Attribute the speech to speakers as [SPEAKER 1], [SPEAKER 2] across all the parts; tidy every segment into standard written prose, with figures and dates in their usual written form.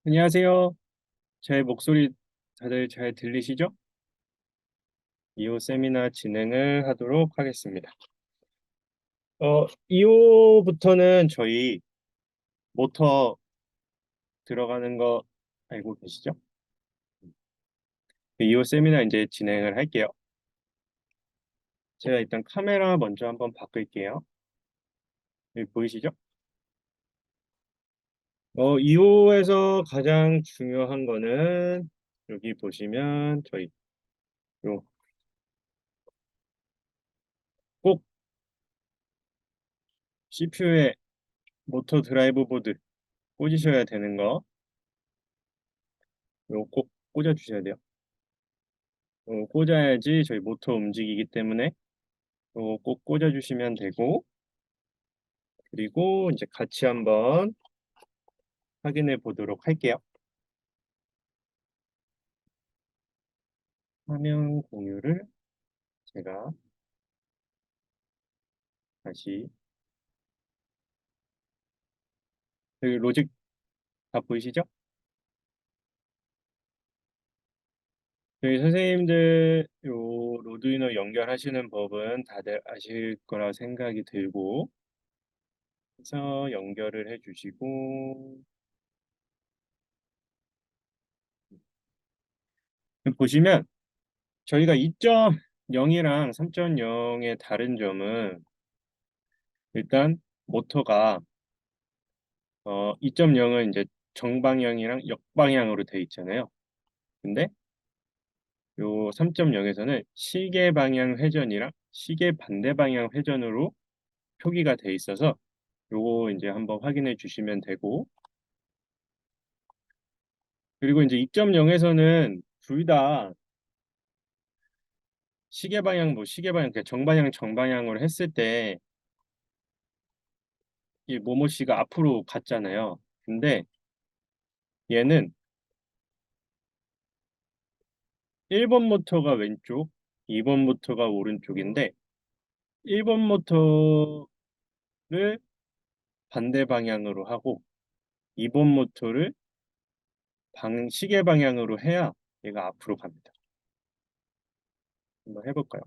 [SPEAKER 1] 안녕하세요. 제 목소리 다들 잘 들리시죠? 2호 세미나 진행을 하도록 하겠습니다. 2호부터는 저희 모터 들어가는 거 알고 계시죠? 2호 세미나 이제 진행을 할게요. 제가 일단 카메라 먼저 한번 바꿀게요. 여기 보이시죠? 2호에서 가장 중요한 거는 여기 보시면 저희 요 꼭 CPU에 모터 드라이브 보드 꽂으셔야 되는 거, 요 꼭 꽂아 주셔야 돼요. 꽂아야지 저희 모터 움직이기 때문에 꼭 꽂아주시면 되고, 그리고 이제 같이 한번 확인해 보도록 할게요. 화면 공유를 제가 다시, 여기 로직 다 보이시죠? 저희 선생님들 요 로드위너 연결하시는 법은 다들 아실 거라 생각이 들고, 그래서 연결을 해주시고, 보시면 저희가 2.0이랑 3.0의 다른 점은 일단 모터가 2.0은 이제 정방향이랑 역방향으로 돼 있잖아요. 근데 요 3.0에서는 시계 방향 회전이랑 시계 반대 방향 회전으로 표기가 돼 있어서 요거 이제 한번 확인해 주시면 되고, 그리고 이제 2.0에서는 둘 다 시계 방향 시계 방향 정방향 정방향으로 했을 때 이 모모씨가 앞으로 갔잖아요. 근데 얘는 1번 모터가 왼쪽, 2번 모터가 오른쪽인데 1번 모터를 반대 방향으로 하고 2번 모터를 시계 방향으로 해야 얘가 앞으로 갑니다. 한번 해볼까요?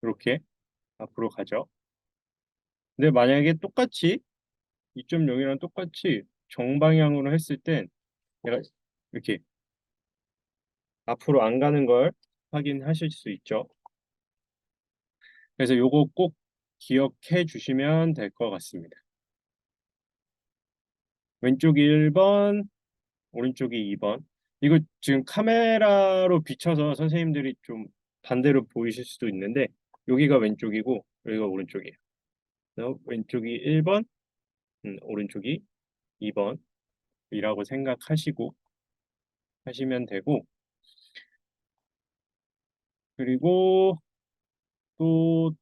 [SPEAKER 1] 이렇게 앞으로 가죠. 근데 만약에 똑같이 2.0이랑 똑같이 정방향으로 했을 땐 얘가 이렇게 앞으로 안 가는 걸 확인하실 수 있죠. 그래서 요거 꼭 기억해 주시면 될 것 같습니다. 왼쪽이 1번, 오른쪽이 2번. 이거 지금 카메라로 비춰서 선생님들이 좀 반대로 보이실 수도 있는데 여기가 왼쪽이고 여기가 오른쪽이에요. 그래서 왼쪽이 1번, 오른쪽이 2번이라고 생각하시고 하시면 되고, 그리고 또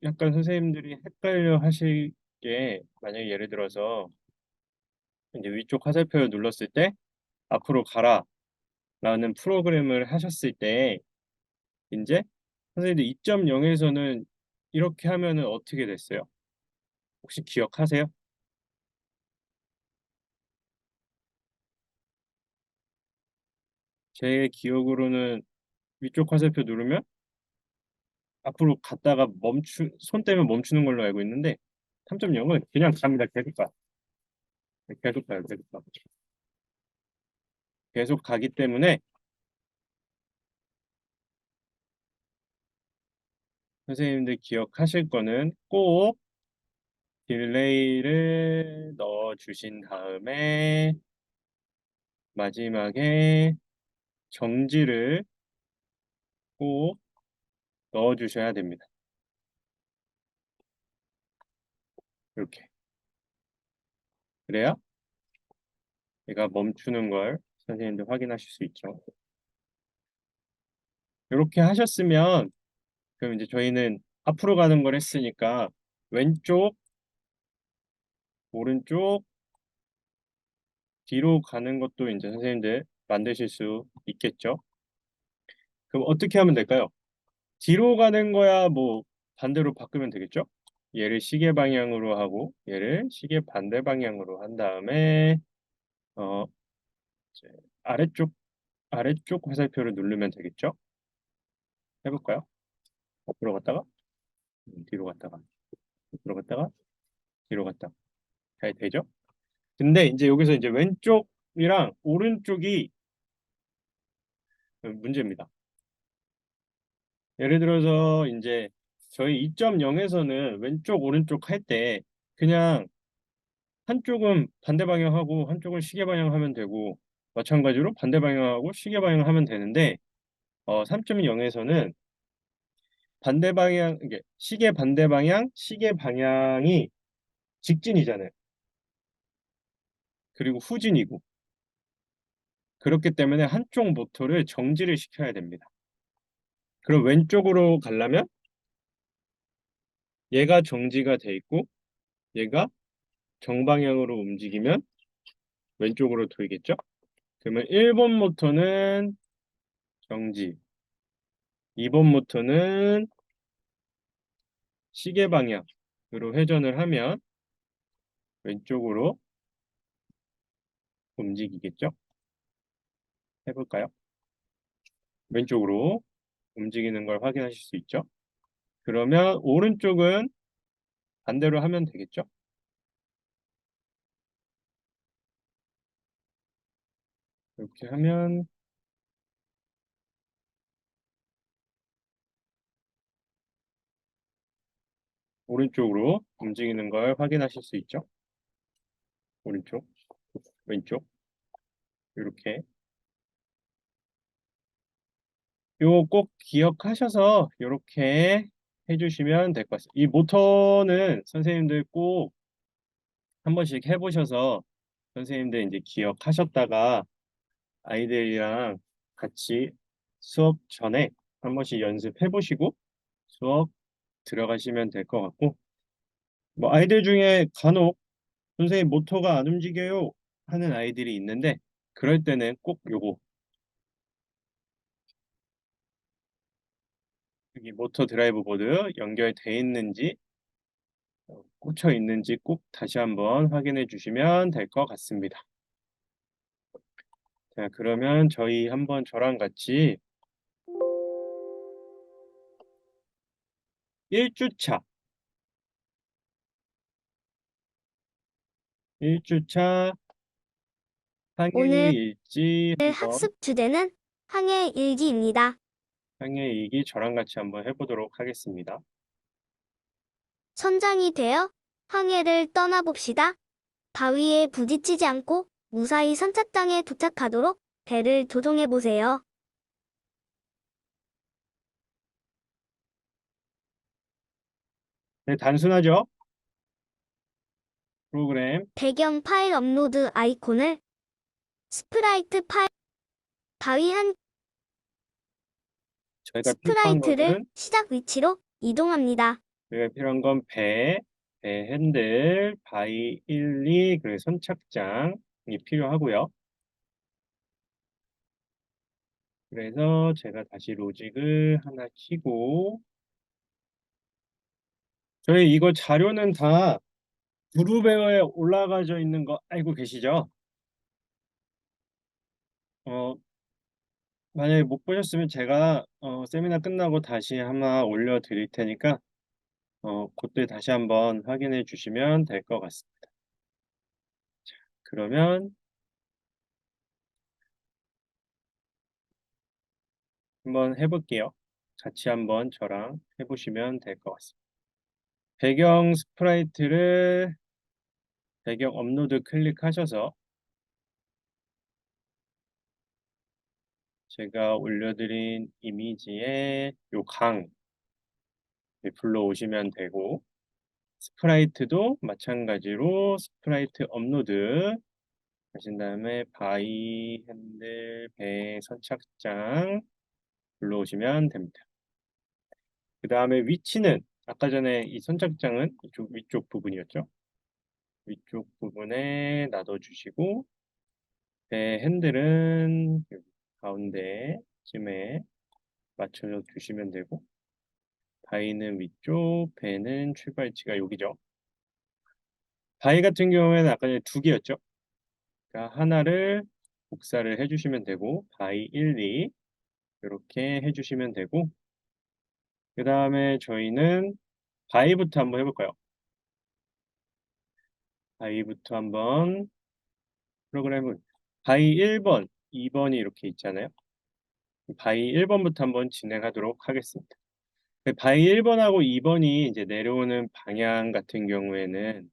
[SPEAKER 1] 약간 선생님들이 헷갈려 하실 게, 만약에 예를 들어서 이제 위쪽 화살표를 눌렀을 때 앞으로 가라라는 프로그램을 하셨을 때 이제 선생님들 2.0에서는 이렇게 하면은 어떻게 됐어요? 혹시 기억하세요? 제 기억으로는 위쪽 화살표 누르면 앞으로 갔다가 손 떼면 멈추는 걸로 알고 있는데 3.0은 그냥 갑니다. 계속 가. 계속 가요. 계속 가. 계속 가기 때문에 선생님들 기억하실 거는 꼭 딜레이를 넣어 주신 다음에 마지막에 정지를 꼭 넣어 주셔야 됩니다. 이렇게. 그래야 얘가 멈추는 걸 선생님들 확인하실 수 있죠. 이렇게 하셨으면 그럼 이제 저희는 앞으로 가는 걸 했으니까 왼쪽 오른쪽 뒤로 가는 것도 이제 선생님들 만드실 수 있겠죠. 그럼 어떻게 하면 될까요? 뒤로 가는 거야 뭐 반대로 바꾸면 되겠죠? 얘를 시계 방향으로 하고 얘를 시계 반대 방향으로 한 다음에 어 이제 아래쪽 화살표를 누르면 되겠죠? 해볼까요? 앞으로 갔다가 뒤로 갔다가 앞으로 갔다가 뒤로 갔다가 잘 되죠? 근데 이제 여기서 이제 왼쪽이랑 오른쪽이 문제입니다. 예를 들어서 이제 저희 2.0에서는 왼쪽 오른쪽 할 때 그냥 한쪽은 반대 방향하고 한쪽은 시계 방향하면 되고 마찬가지로 반대 방향하고 시계 방향하면 되는데 3.0에서는 반대 방향 이게 시계 반대 방향, 시계 방향이 직진이잖아요. 그리고 후진이고 그렇기 때문에 한쪽 모터를 정지를 시켜야 됩니다. 그럼 왼쪽으로 가려면 얘가 정지가 돼 있고 얘가 정방향으로 움직이면 왼쪽으로 돌겠죠? 그러면 1번 모터는 정지, 2번 모터는 시계 방향으로 회전을 하면 왼쪽으로 움직이겠죠? 해볼까요? 왼쪽으로 움직이는 걸 확인하실 수 있죠? 그러면 오른쪽은 반대로 하면 되겠죠? 이렇게 하면 오른쪽으로 움직이는 걸 확인하실 수 있죠? 오른쪽, 왼쪽 이렇게 요거 꼭 기억하셔서 이렇게 해주시면 될 것 같습니다. 이 모터는 선생님들 꼭 한 번씩 해보셔서 선생님들 이제 기억하셨다가 아이들이랑 같이 수업 전에 한 번씩 연습해 보시고 수업 들어가시면 될 것 같고 뭐 아이들 중에 간혹 선생님 모터가 안 움직여요 하는 아이들이 있는데 그럴 때는 꼭 요거 여기 모터 드라이브 보드 연결돼 있는지 꽂혀 있는지 꼭 다시 한번 확인해 주시면 될 것 같습니다. 자, 그러면 저희 한번 저랑 같이 1주차 1주차 항해
[SPEAKER 2] 오늘
[SPEAKER 1] 일지 한번
[SPEAKER 2] 학습 주제는 항해 일기입니다.
[SPEAKER 1] 항해 일기 저랑 같이 한번 해보도록 하겠습니다.
[SPEAKER 2] 선장이 되어 항해를 떠나봅시다. 바위에 부딪히지 않고 무사히 선착장에 도착하도록 배를 조종해 보세요.
[SPEAKER 1] 네, 단순하죠? 프로그램
[SPEAKER 2] 배경 파일 업로드 아이콘을 스프라이트 파일 바위 한
[SPEAKER 1] 저희가 필요한
[SPEAKER 2] 스프라이트를
[SPEAKER 1] 거는
[SPEAKER 2] 시작 위치로 이동합니다.
[SPEAKER 1] 저희가 필요한 건 배 핸들, 바이 1, 2, 그리고 선착장이 필요하고요. 그래서 제가 다시 로직을 하나 키고 저희 이거 자료는 다 그룹에 올라가져 있는 거 알고 계시죠? 어, 만약에 못 보셨으면 제가 세미나 끝나고 다시 하나 올려드릴 테니까 그때 다시 한번 확인해 주시면 될 것 같습니다. 그러면 한번 해볼게요. 같이 한번 저랑 해보시면 될 것 같습니다. 배경 스프라이트를 배경 업로드 클릭하셔서 제가 올려드린 이미지에 요 강 불러오시면 되고 스프라이트도 마찬가지로 스프라이트 업로드 하신 다음에 바이 핸들 배 선착장 불러오시면 됩니다. 그 다음에 위치는 아까 전에 이 선착장은 이쪽 위쪽 부분이었죠. 위쪽 부분에 놔둬주시고 배 핸들은 여기 가운데쯤에 맞춰서 주시면 되고 바위는 위쪽, 배는 출발지가 여기죠. 바위 같은 경우에는 아까 전에 두 개였죠. 그러니까 하나를 복사를 해주시면 되고 바위 1, 2 이렇게 해주시면 되고 그 다음에 저희는 바위부터 한번 해볼까요? 바위부터 한번 프로그램을 바위 1번, 2번이 이렇게 있잖아요. 바위 1번부터 한번 진행하도록 하겠습니다. 바위 1번하고 2번이 이제 내려오는 방향 같은 경우에는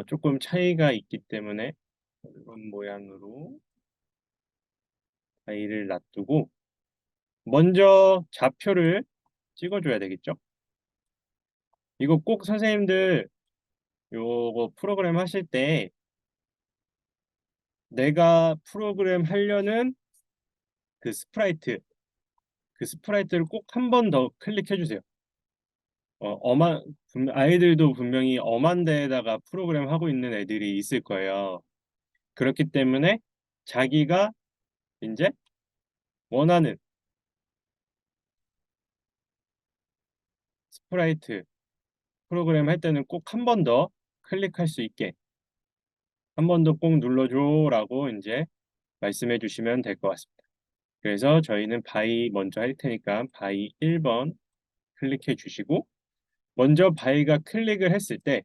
[SPEAKER 1] 조금 차이가 있기 때문에 이런 모양으로 바위를 놔두고 먼저 좌표를 찍어줘야 되겠죠? 이거 꼭 선생님들 요거 프로그램 하실 때 내가 프로그램 하려는 그 스프라이트, 그 스프라이트를 꼭 한 번 더 클릭해 주세요. 아이들도 분명히 엄한 데에다가 프로그램 하고 있는 애들이 있을 거예요. 그렇기 때문에 자기가 이제 원하는 스프라이트 프로그램 할 때는 꼭 한 번 더 클릭할 수 있게 한 번 더 꼭 눌러줘라고 이제 말씀해 주시면 될 것 같습니다. 그래서 저희는 바이 먼저 할 테니까 바이 1번 클릭해 주시고 먼저 바이가 클릭을 했을 때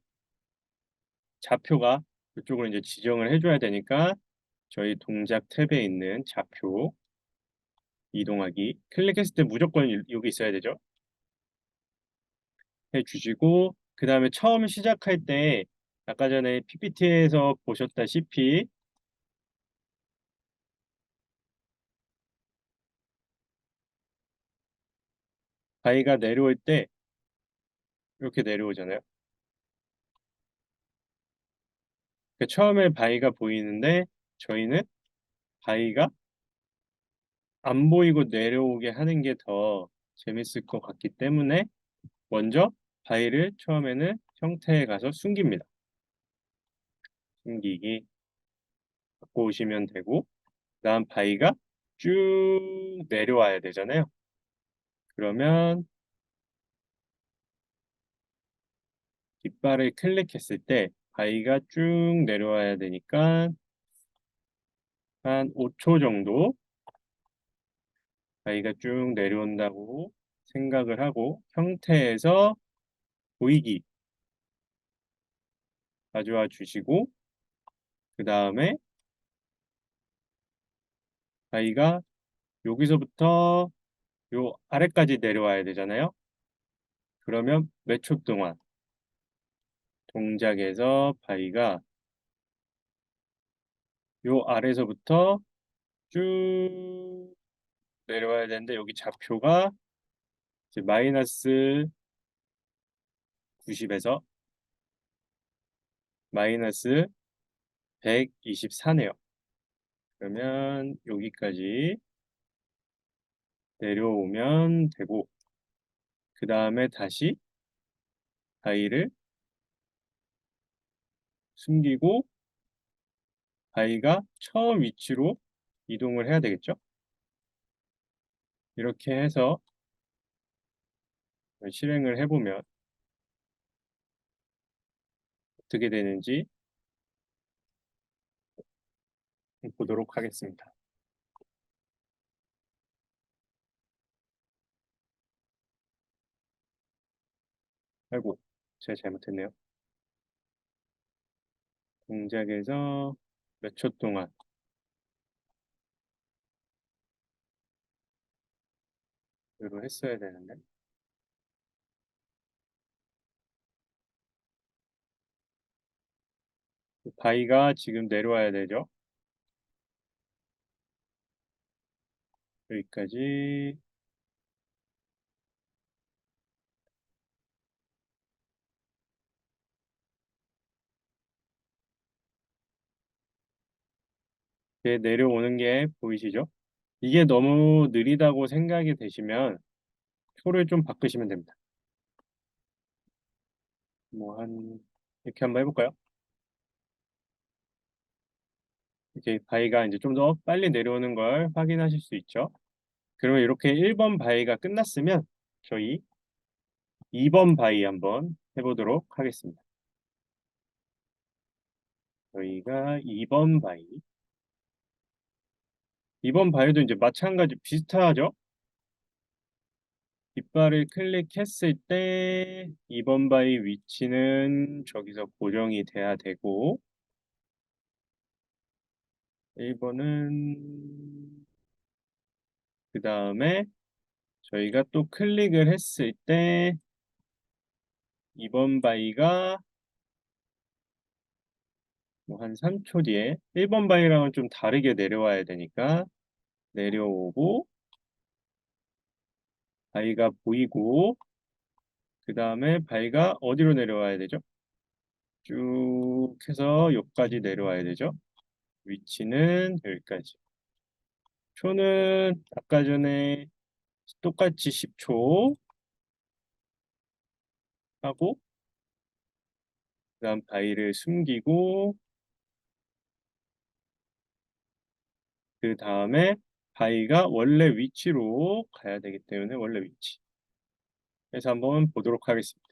[SPEAKER 1] 좌표가 이쪽으로 이제 지정을 해줘야 되니까 저희 동작 탭에 있는 좌표 이동하기 클릭했을 때 무조건 여기 있어야 되죠. 해주시고 그 다음에 처음 시작할 때 아까 전에 PPT에서 보셨다시피 바위가 내려올 때 이렇게 내려오잖아요. 그러니까 처음에 바위가 보이는데 저희는 바위가 안 보이고 내려오게 하는 게 더 재밌을 것 같기 때문에 먼저 바위를 처음에는 형태에 가서 숨깁니다. 숨기기 갖고 오시면 되고 그다음 바위가 쭉 내려와야 되잖아요. 그러면 깃발을 클릭했을 때 바위가 쭉 내려와야 되니까 한 5초 정도 바위가 쭉 내려온다고 생각을 하고 형태에서 보이기 가져와 주시고 그 다음에 바위가 여기서부터 요 아래까지 내려와야 되잖아요. 그러면 몇 초 동안 동작에서 바위가 요 아래서부터 쭉 내려와야 되는데 여기 좌표가 이제 마이너스 90에서 마이너스 124네요. 그러면 여기까지 내려오면 되고 그 다음에 다시 바위를 숨기고 바위가 처음 위치로 이동을 해야 되겠죠? 이렇게 해서 실행을 해보면 어떻게 되는지 보도록 하겠습니다. 아이고, 제가 잘못했네요. 동작에서 몇 초 동안 로 했어야 되는데 바위가 지금 내려와야 되죠. 여기까지 내려오는 게 보이시죠? 이게 너무 느리다고 생각이 되시면 표를 좀 바꾸시면 됩니다. 뭐 한 이렇게 한번 해볼까요? 이렇게 바위가 이제 좀 더 빨리 내려오는 걸 확인하실 수 있죠. 그러면 이렇게 1번 바위가 끝났으면 저희 2번 바위 한번 해보도록 하겠습니다. 저희가 2번 바위. 2번 바위도 이제 마찬가지 비슷하죠? 깃발을 클릭했을 때 2번 바위 위치는 저기서 고정이 돼야 되고 1번은 그 다음에 저희가 또 클릭을 했을 때 2번 바위가 뭐 한 3초 뒤에 1번 바위랑은 좀 다르게 내려와야 되니까 내려오고 바위가 보이고 그 다음에 바위가 어디로 내려와야 되죠? 쭉 해서 여기까지 내려와야 되죠. 위치는 여기까지. 초는 아까 전에 똑같이 10초 하고 그다음 바위를 숨기고 그 다음에 바위가 원래 위치로 가야 되기 때문에 원래 위치. 그래서 한번 보도록 하겠습니다.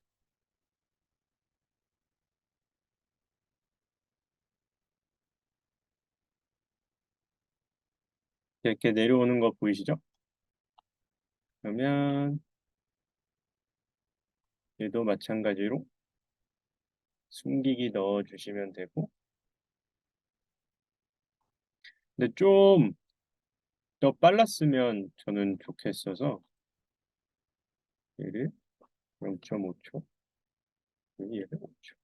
[SPEAKER 1] 이렇게 내려오는 거 보이시죠? 그러면 얘도 마찬가지로 숨기기 넣어 주시면 되고 근데 좀 더 빨랐으면 저는 좋겠어서 얘를 0.5초, 얘를 5초.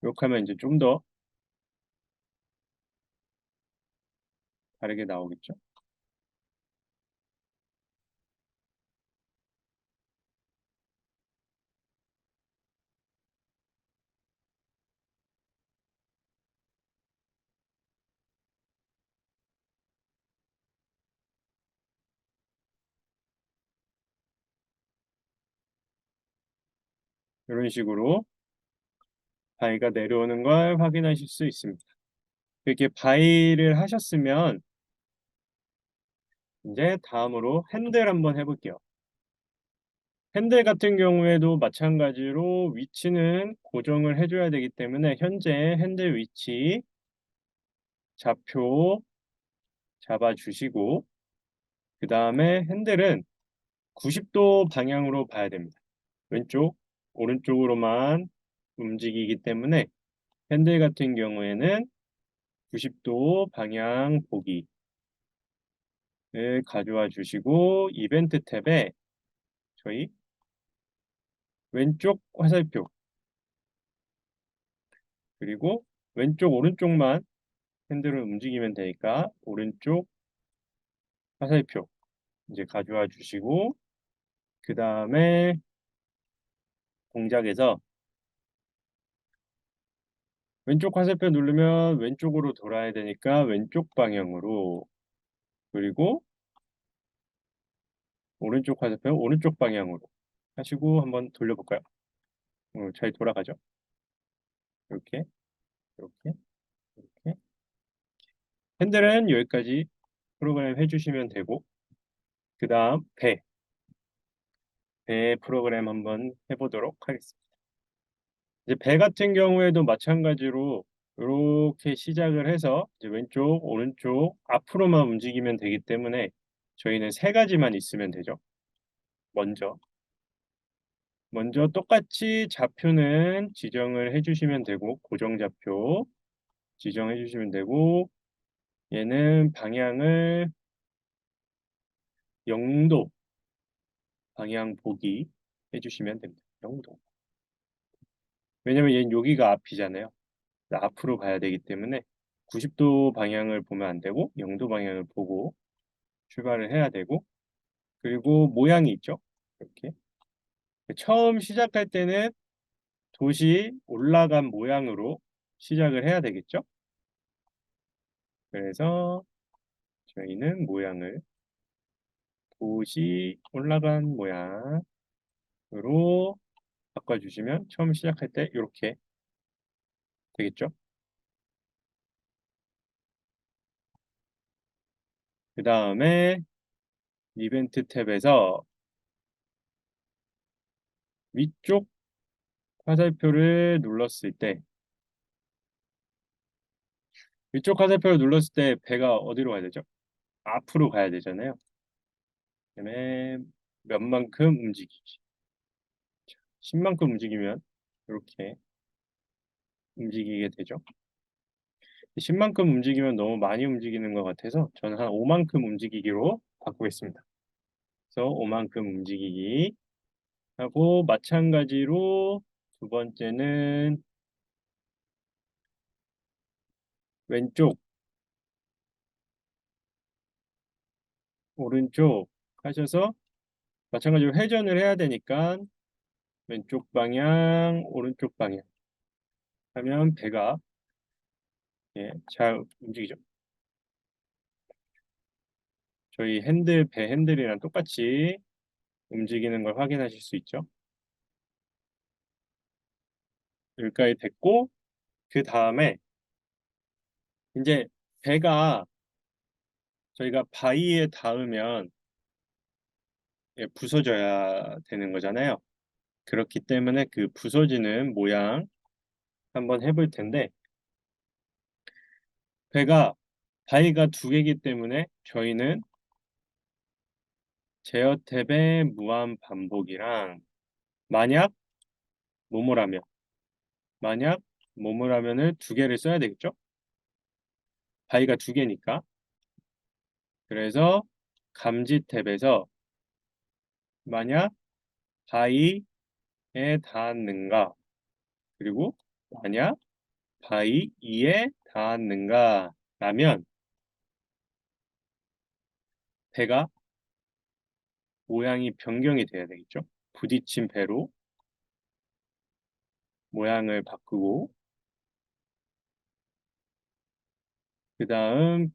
[SPEAKER 1] 이렇게 하면 이제 좀 더 다르게 나오겠죠? 이런 식으로 바위가 내려오는 걸 확인하실 수 있습니다. 이렇게 바위를 하셨으면 이제 다음으로 핸들 한번 해볼게요. 핸들 같은 경우에도 마찬가지로 위치는 고정을 해줘야 되기 때문에 현재 핸들 위치 좌표 잡아주시고 그 다음에 핸들은 90도 방향으로 봐야 됩니다. 왼쪽, 오른쪽으로만 움직이기 때문에 핸들 같은 경우에는 90도 방향 보기를 가져와 주시고 이벤트 탭에 저희 왼쪽 화살표 그리고 왼쪽 오른쪽만 핸들을 움직이면 되니까 오른쪽 화살표 이제 가져와 주시고 그 다음에 동작에서 왼쪽 화살표 누르면 왼쪽으로 돌아야 되니까 왼쪽 방향으로 그리고 오른쪽 화살표 오른쪽 방향으로 하시고 한번 돌려볼까요? 잘 돌아가죠? 이렇게 이렇게 이렇게 핸들은 여기까지 프로그램 해주시면 되고 그 다음 배 프로그램 한번 해보도록 하겠습니다. 이제 배 같은 경우에도 마찬가지로 이렇게 시작을 해서 이제 왼쪽, 오른쪽, 앞으로만 움직이면 되기 때문에 저희는 세 가지만 있으면 되죠. 먼저 똑같이 좌표는 지정을 해주시면 되고 고정 좌표 지정해 주시면 되고 얘는 방향을 0도 방향 보기 해주시면 됩니다. 0도. 왜냐면 얘는 여기가 앞이잖아요. 앞으로 가야 되기 때문에 90도 방향을 보면 안 되고 0도 방향을 보고 출발을 해야 되고 그리고 모양이 있죠. 이렇게 처음 시작할 때는 도시 올라간 모양으로 시작을 해야 되겠죠. 그래서 저희는 모양을 도시 올라간 모양으로 바꿔주시면 처음 시작할 때 이렇게 되겠죠. 그 다음에 이벤트 탭에서 위쪽 화살표를 눌렀을 때 위쪽 화살표를 눌렀을 때 배가 어디로 가야 되죠? 앞으로 가야 되잖아요. 그다음에 몇만큼 움직이기. 10만큼 움직이면 이렇게 움직이게 되죠. 10만큼 움직이면 너무 많이 움직이는 것 같아서 저는 한 5만큼 움직이기로 바꾸겠습니다. 그래서 5만큼 움직이기 하고 마찬가지로 두 번째는 왼쪽, 오른쪽 하셔서 마찬가지로 회전을 해야 되니까 왼쪽 방향, 오른쪽 방향 하면 배가 잘 움직이죠. 저희 배 핸들이랑 똑같이 움직이는 걸 확인하실 수 있죠. 여기까지 됐고 그 다음에 이제 배가 저희가 바위에 닿으면 부서져야 되는 거잖아요. 그렇기 때문에 그 부서지는 모양 한번 해볼 텐데 배가 바위가 두 개이기 때문에 저희는 제어 탭의 무한 반복이랑 만약 뭐뭐라면 만약 뭐뭐라면을 두 개를 써야 되겠죠? 바위가 두 개니까. 그래서 감지 탭에서 만약 바위에 닿았는가 그리고 만약 바위 2에 닿았는가 라면 배가 모양이 변경이 돼야 되겠죠. 부딪힌 배로 모양을 바꾸고 그 다음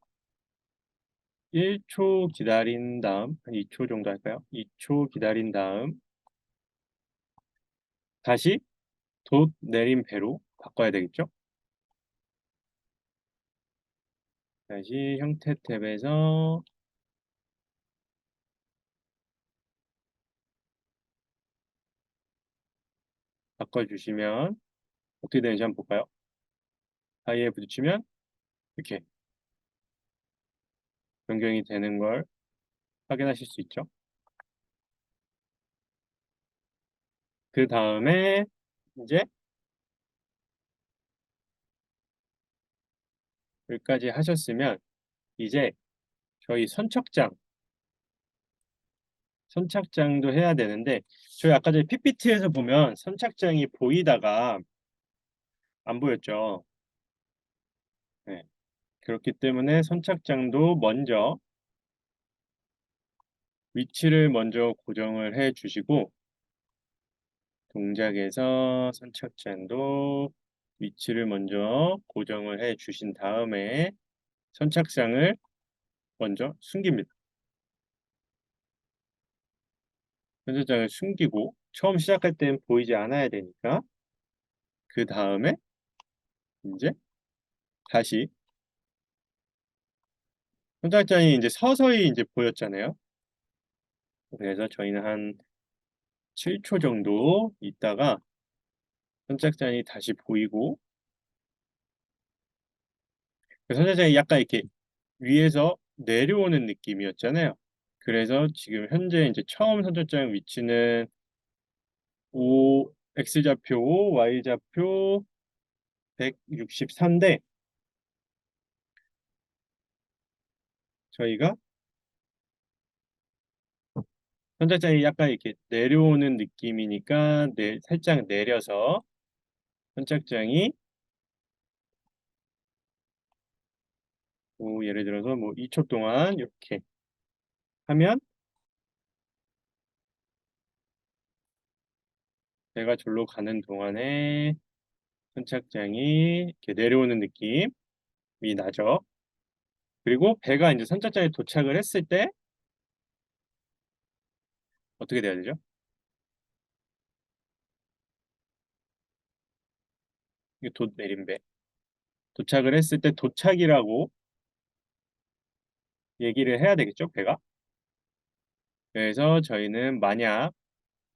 [SPEAKER 1] 1초 기다린 다음 한 2초 정도 할까요? 2초 기다린 다음 다시 돛 내린 배로 바꿔야 되겠죠. 다시 형태 탭에서 바꿔주시면 어떻게 되는지 한번 볼까요? 바위에 부딪히면 이렇게 변경이 되는 걸 확인하실 수 있죠. 그 다음에 이제 여기까지 하셨으면 이제 저희 선착장도 해야 되는데 저희 아까 전에 PPT에서 보면 선착장이 보이다가 안 보였죠. 네. 그렇기 때문에 선착장도 먼저 위치를 먼저 고정을 해 주시고 동작에서 선착장도 위치를 먼저 고정을 해 주신 다음에 선착장을 먼저 숨깁니다. 선착장을 숨기고 처음 시작할 땐 보이지 않아야 되니까 그 다음에 이제 다시 선착장이 이제 서서히 이제 보였잖아요. 그래서 저희는 한 7초 정도 있다가 선착장이 다시 보이고 그 선착장이 약간 이렇게 위에서 내려오는 느낌이었잖아요. 그래서 지금 현재 이제 처음 선착장 위치는 X좌표 5, Y좌표 164인데 저희가 선착장이 약간 이렇게 내려오는 느낌이니까 살짝 내려서 선착장이 예를 들어서 뭐 2초 동안 이렇게 하면 배가 절로 가는 동안에 선착장이 이렇게 내려오는 느낌이 나죠. 그리고 배가 이제 선착장에 도착을 했을 때 어떻게 돼야 되죠? 이게 돛 내린 배. 도착을 했을 때 도착이라고 얘기를 해야 되겠죠, 배가? 그래서 저희는 만약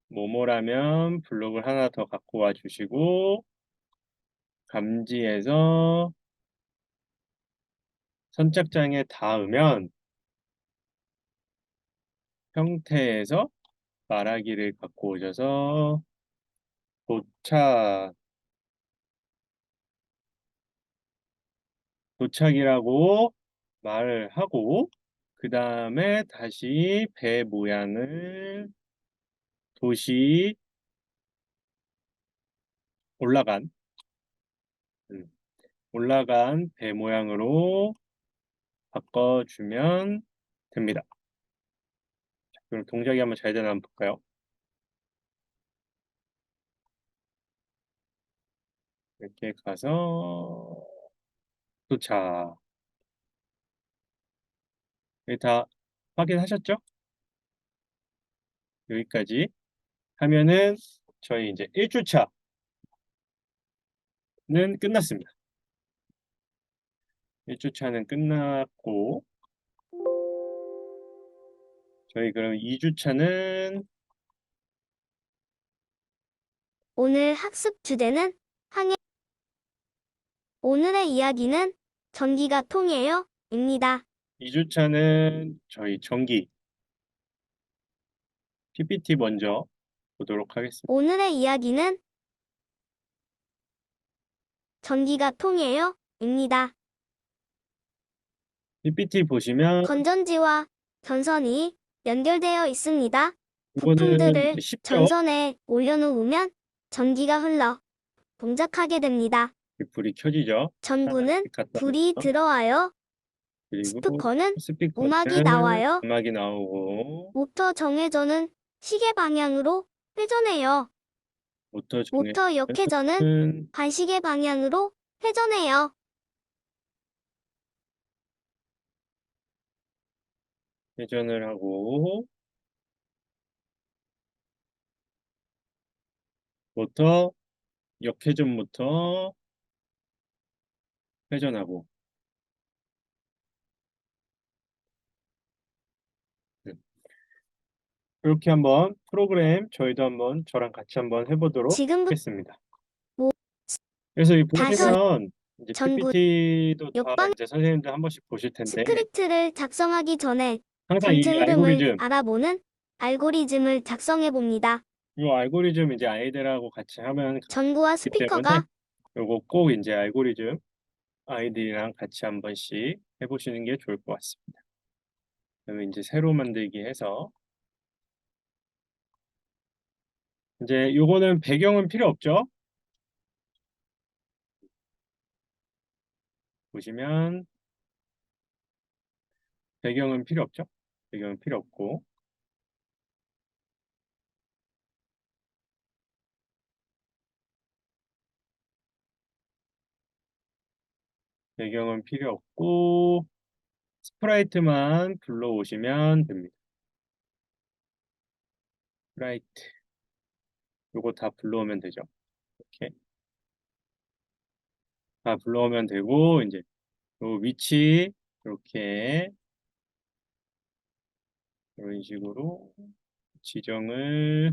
[SPEAKER 1] 뭐뭐라면 블록을 하나 더 갖고 와 주시고 감지해서 선착장에 닿으면 형태에서 말하기를 갖고 오셔서 도착, 도착이라고 말을 하고 그 다음에 다시 배 모양을 도시 올라간 음, 올라간 배 모양으로 바꿔주면 됩니다. 그럼 동작이 한번 잘 되나 한번 볼까요? 이렇게 가서 도착. 여기 다 확인하셨죠? 여기까지 하면은 저희 이제 1주차는 끝났습니다. 1주차는 끝났고 저희 그럼 2주차는
[SPEAKER 2] 오늘 학습 주제는 항해. 오늘의 이야기는 전기가 통해요. 입니다.
[SPEAKER 1] 2주차는 저희 전기 PPT 먼저 보도록 하겠습니다.
[SPEAKER 2] 오늘의 이야기는 전기가 통해요. 입니다.
[SPEAKER 1] PPT 보시면
[SPEAKER 2] 건전지와 전선이 연결되어 있습니다.
[SPEAKER 1] 이거는
[SPEAKER 2] 부품들을
[SPEAKER 1] 쉽죠?
[SPEAKER 2] 전선에 올려놓으면 전기가 흘러 동작하게 됩니다.
[SPEAKER 1] 불이 켜지죠?
[SPEAKER 2] 전구는
[SPEAKER 1] 하나씩 갖다
[SPEAKER 2] 불이
[SPEAKER 1] 놓죠.
[SPEAKER 2] 들어와요.
[SPEAKER 1] 그리고
[SPEAKER 2] 스피커는
[SPEAKER 1] 스피커는
[SPEAKER 2] 음악이 나와요.
[SPEAKER 1] 음악이 나오고
[SPEAKER 2] 모터 정회전은 시계 방향으로 회전해요.
[SPEAKER 1] 모터
[SPEAKER 2] 모터 역회전은
[SPEAKER 1] 정회전은
[SPEAKER 2] 반시계 방향으로 회전해요.
[SPEAKER 1] 회전을 하고 모터 역회전 모터 회전하고 네. 이렇게 한번 프로그램 저희도 한번 저랑 같이 한번 해보도록
[SPEAKER 2] 지금부터
[SPEAKER 1] 하겠습니다. 그래서 이
[SPEAKER 2] 다시
[SPEAKER 1] 보시면 이제
[SPEAKER 2] 전구
[SPEAKER 1] PPT도 다
[SPEAKER 2] 역방
[SPEAKER 1] 이제 선생님들 한 번씩 보실 텐데
[SPEAKER 2] 스크립트를 작성하기 전에
[SPEAKER 1] 항상 이
[SPEAKER 2] 전체 흐름을
[SPEAKER 1] 알고리즘
[SPEAKER 2] 알아보는 알고리즘을 작성해 봅니다.
[SPEAKER 1] 이 알고리즘 이제 아이들하고 같이 하면
[SPEAKER 2] 전구와
[SPEAKER 1] 좋기 때문에
[SPEAKER 2] 스피커가
[SPEAKER 1] 요거 꼭 이제 알고리즘 아이들이랑 같이 한 번씩 해보시는 게 좋을 것 같습니다. 그러면 이제 새로 만들기 해서 이제 요거는 배경은 필요 없죠? 보시면 배경은 필요 없죠? 배경은 필요 없고 배경은 필요 없고 스프라이트만 불러오시면 됩니다. 스프라이트 요거 다 불러오면 되죠. 이렇게 다 불러오면 되고 이제 요 위치 이렇게 이런 식으로 지정을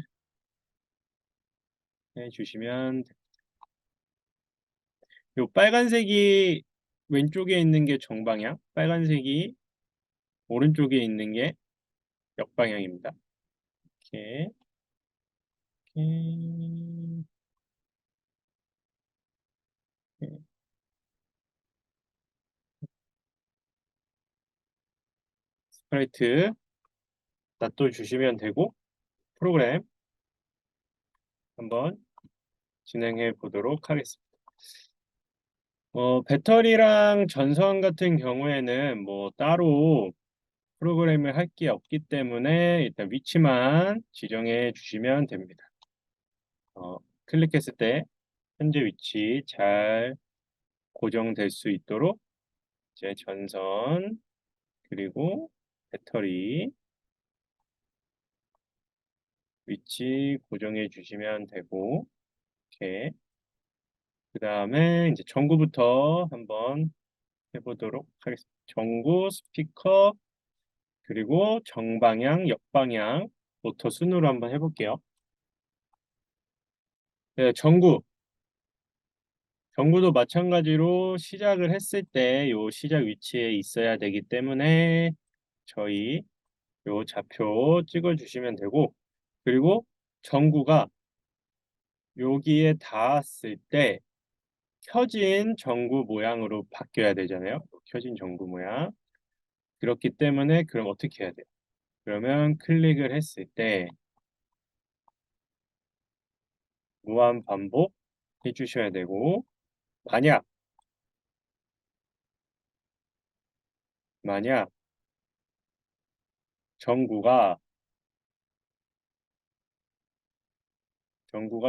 [SPEAKER 1] 해주시면 됩니다. 요 빨간색이 왼쪽에 있는 게 정방향, 빨간색이 오른쪽에 있는 게 역방향입니다. 이렇게, 이렇게, 이렇게. 스프라이트 놔둬주시면 되고 프로그램 한번 진행해 보도록 하겠습니다. 배터리랑 전선 같은 경우에는 뭐 따로 프로그램을 할 게 없기 때문에 일단 위치만 지정해 주시면 됩니다. 클릭했을 때 현재 위치 잘 고정될 수 있도록 이제 전선 그리고 배터리 위치 고정해 주시면 되고 이렇게 그 다음에 이제 전구부터 한번 해보도록 하겠습니다. 전구 스피커 그리고 정방향, 역방향 모터 순으로 한번 해볼게요. 네, 전구도 마찬가지로 시작을 했을 때 요 시작 위치에 있어야 되기 때문에 저희 요 좌표 찍어주시면 되고, 그리고 전구가 여기에 닿았을 때 켜진 전구 모양으로 바뀌어야 되잖아요. 켜진 전구 모양. 그렇기 때문에 그럼 어떻게 해야 돼요? 그러면 클릭을 했을 때 무한 반복 해주셔야 되고, 만약 만약 전구가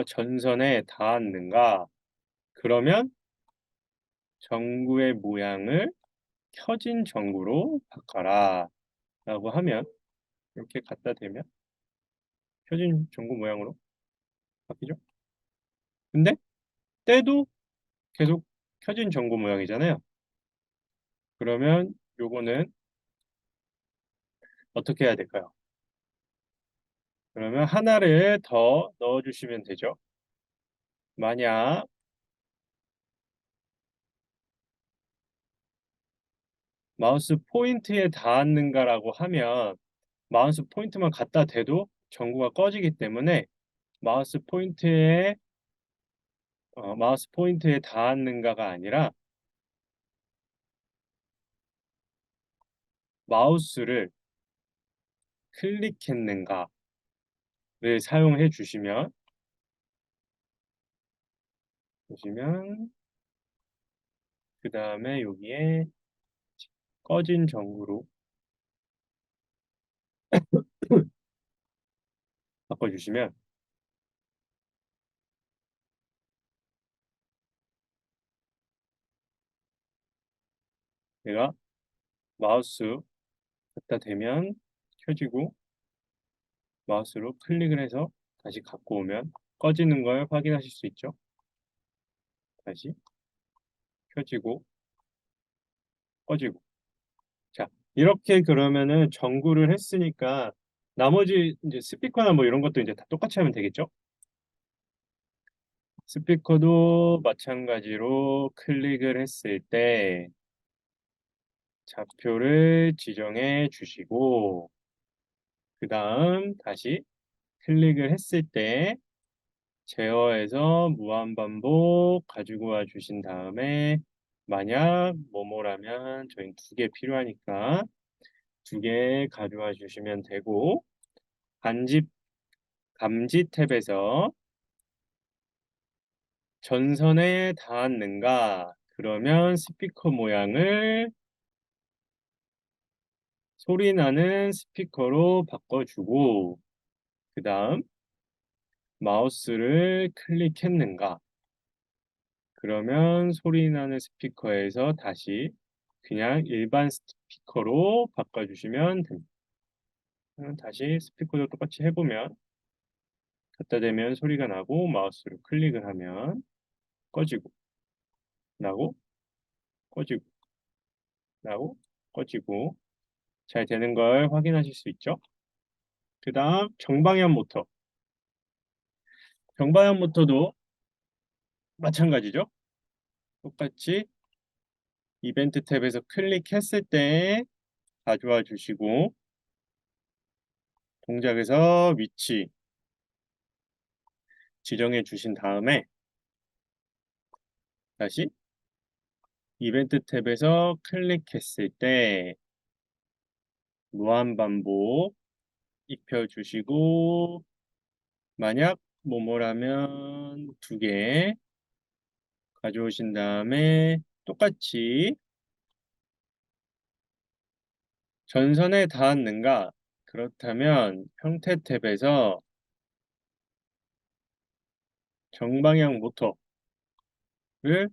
[SPEAKER 1] 전선에 닿았는가, 그러면 전구의 모양을 켜진 전구로 바꿔라 라고 하면, 이렇게 갖다 대면 켜진 전구 모양으로 바뀌죠. 근데 때도 계속 켜진 전구 모양이잖아요. 그러면 요거는 어떻게 해야 될까요? 그러면 하나를 더 넣어주시면 되죠. 만약 마우스 포인트에 닿았는가라고 하면 마우스 포인트만 갖다 대도 전구가 꺼지기 때문에 마우스 포인트에 닿았는가가 아니라 마우스를 클릭했는가를 사용해 주시면 그 다음에 여기에 꺼진 전구로 바꿔주시면, 내가 마우스 갖다 대면 켜지고 마우스로 클릭을 해서 다시 갖고 오면 꺼지는 걸 확인하실 수 있죠. 다시 켜지고 꺼지고. 자, 이렇게 그러면은 전구를 했으니까 나머지 이제 스피커나 뭐 이런 것도 이제 다 똑같이 하면 되겠죠? 스피커도 마찬가지로 클릭을 했을 때 좌표를 지정해 주시고, 그 다음 다시 클릭을 했을 때 제어해서 무한반복 가지고 와 주신 다음에, 만약 뭐뭐라면 저희 두 개 필요하니까 두 개 가져와 주시면 되고, 간집 감지 탭에서 전선에 닿았는가, 그러면 스피커 모양을 소리 나는 스피커로 바꿔주고, 그 다음 마우스를 클릭했는가, 그러면 소리 나는 스피커에서 다시 그냥 일반 스피커로 바꿔주시면 됩니다. 다시 스피커도 똑같이 해보면, 갖다 대면 소리가 나고 마우스로 클릭을 하면 꺼지고 나고 꺼지고 나고 꺼지고 잘 되는 걸 확인하실 수 있죠. 그 다음 정방향 모터. 정방향 모터도 마찬가지죠. 똑같이 이벤트 탭에서 클릭했을 때 가져와 주시고, 동작에서 위치 지정해 주신 다음에 다시 이벤트 탭에서 클릭했을 때 무한반복 입혀 주시고, 만약 뭐뭐라면 두 개 가져오신 다음에 똑같이 전선에 닿았는가, 그렇다면 형태 탭에서 정방향 모터를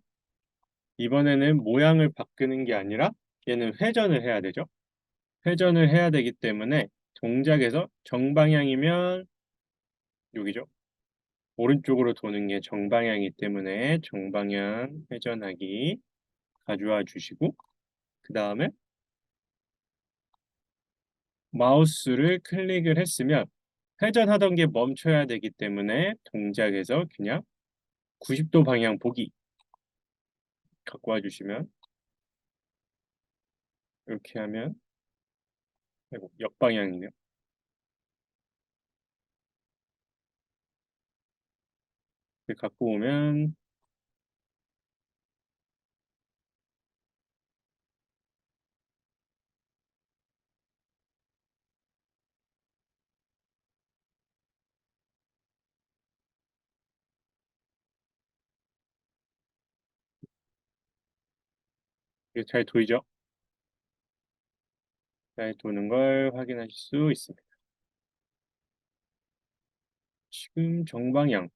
[SPEAKER 1] 이번에는 모양을 바꾸는 게 아니라 얘는 회전을 해야 되죠. 회전을 해야 되기 때문에 동작에서 정방향이면 여기죠. 오른쪽으로 도는 게 정방향이기 때문에 정방향 회전하기 가져와 주시고, 그 다음에 마우스를 클릭을 했으면 회전하던 게 멈춰야 되기 때문에 동작에서 그냥 90도 방향 보기 갖고 와주시면 이렇게 하면 아이고, 역방향이네요. 이렇게 갖고 오면 이게 잘 보이죠? 잘 도는 걸 확인하실 수 있습니다. 지금 정방향,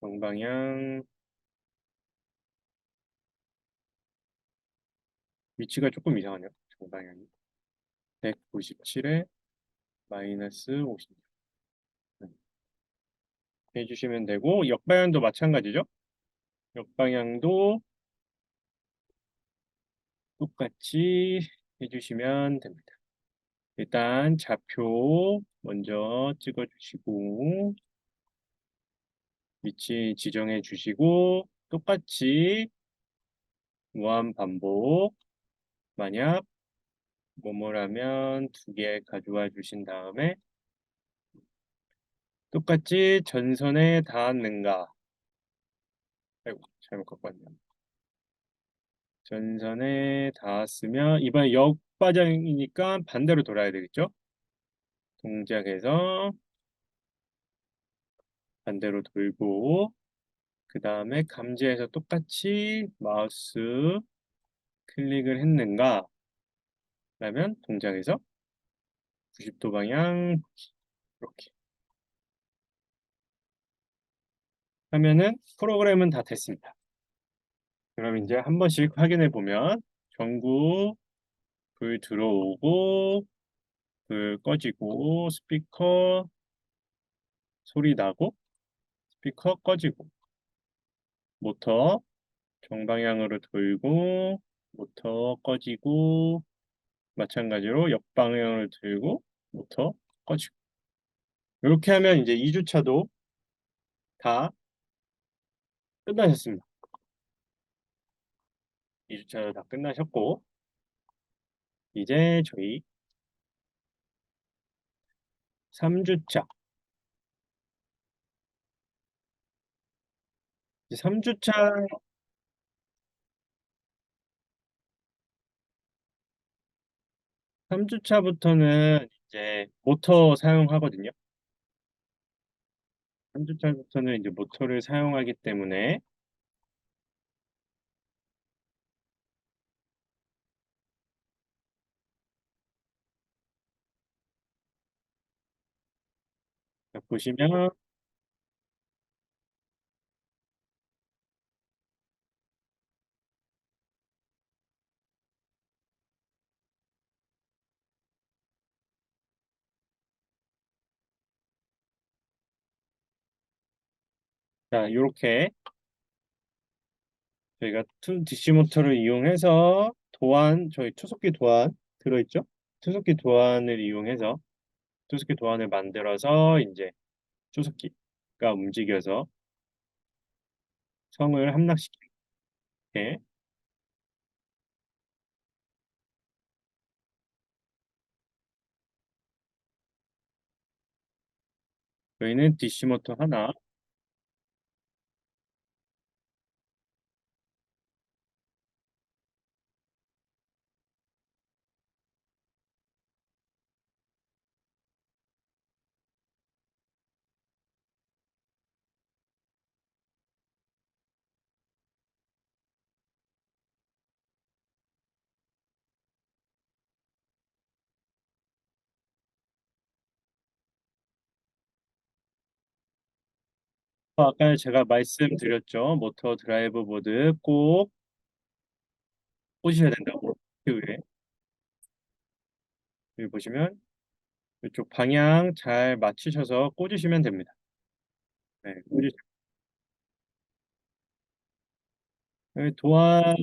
[SPEAKER 1] 정방향 위치가 조금 이상하네요. 정방향이 197에 마이너스 56 해주시면 되고 역방향도 마찬가지죠. 역방향도 똑같이 해주시면 됩니다. 일단 좌표 먼저 찍어주시고 위치 지정해 주시고 똑같이 무한 반복 만약 뭐뭐라면 두 개 가져와 주신 다음에 똑같이 전선에 닿았는가 아이고 잘못 갖고 왔네요. 전선에 닿았으면 이번에 역방향이니까 반대로 돌아야 되겠죠? 동작에서 반대로 돌고 그 다음에 감지해서 똑같이 마우스 클릭을 했는가 라면 동작에서 90도 방향 이렇게 하면은 프로그램은 다 됐습니다. 그럼 이제 한 번씩 확인해 보면 전구 불 들어오고 불 꺼지고 스피커 소리 나고 스피커 꺼지고 모터 정방향으로 돌고 모터 꺼지고 마찬가지로 역방향을 들고 모터 꺼지고 이렇게 하면 이제 2주차도 다 끝나셨습니다. 2주차도 다 끝나셨고 이제 저희 3주차 3주차 3주차부터는 이제 모터 사용하거든요. 3주차부터는 이제 모터를 사용하기 때문에 보시면 자, 이렇게 저희가 DC 모터를 이용해서 도안 저희 투속기 도안 들어있죠? 투속기 도안을 이용해서 투속기 도안을 만들어서 이제 투속기가 움직여서 성을 함락시키게 저희는 DC 모터 하나 아까 제가 말씀드렸죠. 모터 드라이브 보드 꼭 꽂으셔야 된다고. 그 위에 여기 보시면 이쪽 방향 잘 맞추셔서 꽂으시면 됩니다. 네, 도안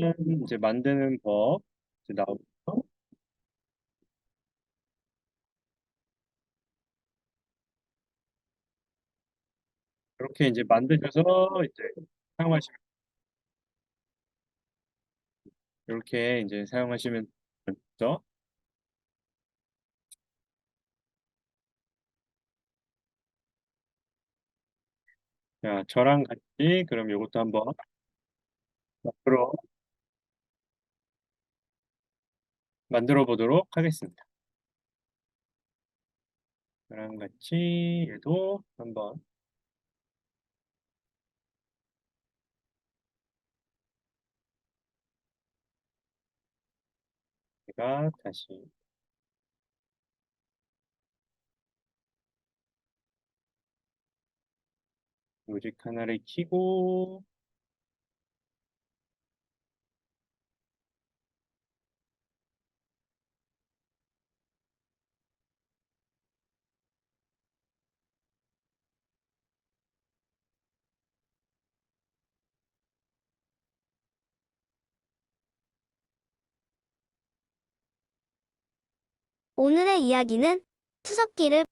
[SPEAKER 1] 이제 만드는 법 이제 나오고 그렇게 이제 만드셔서 이제 사용하시면 이렇게 이제 사용하시면 되죠. 자, 저랑 같이 그럼 이것도 한번 만들어 보도록 하겠습니다. 저랑 같이 얘도 한번 제가 다시 뮤직 하나를 켜고
[SPEAKER 2] 오늘의 이야기는 투석기를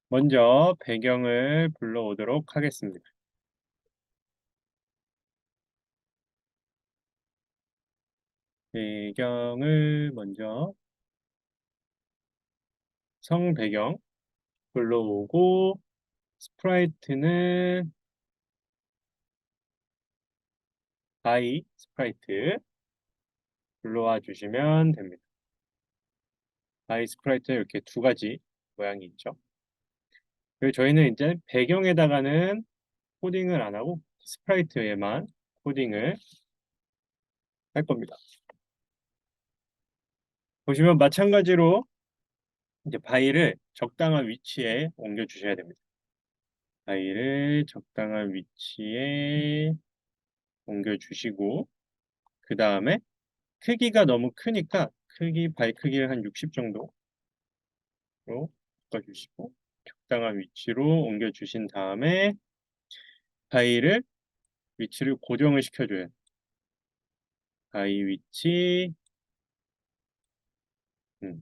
[SPEAKER 1] 먼저 배경을 불러오도록 하겠습니다. 배경을 먼저 성 배경 불러오고 스프라이트는 바이 스프라이트 불러와 주시면 됩니다. 바이 스프라이트 이렇게 두 가지 모양이 있죠. 그리고 저희는 이제 배경에다가는 코딩을 안 하고 스프라이트에만 코딩을 할 겁니다. 보시면 마찬가지로 이제 바위를 적당한 위치에 옮겨 주셔야 됩니다. 바위를 적당한 위치에 옮겨 주시고 그 다음에 크기가 너무 크니까 바위 크기를 한 60 정도로 바꿔주시고 적당한 위치로 옮겨 주신 다음에 바위를 위치를 고정을 시켜줘요. 바위 위치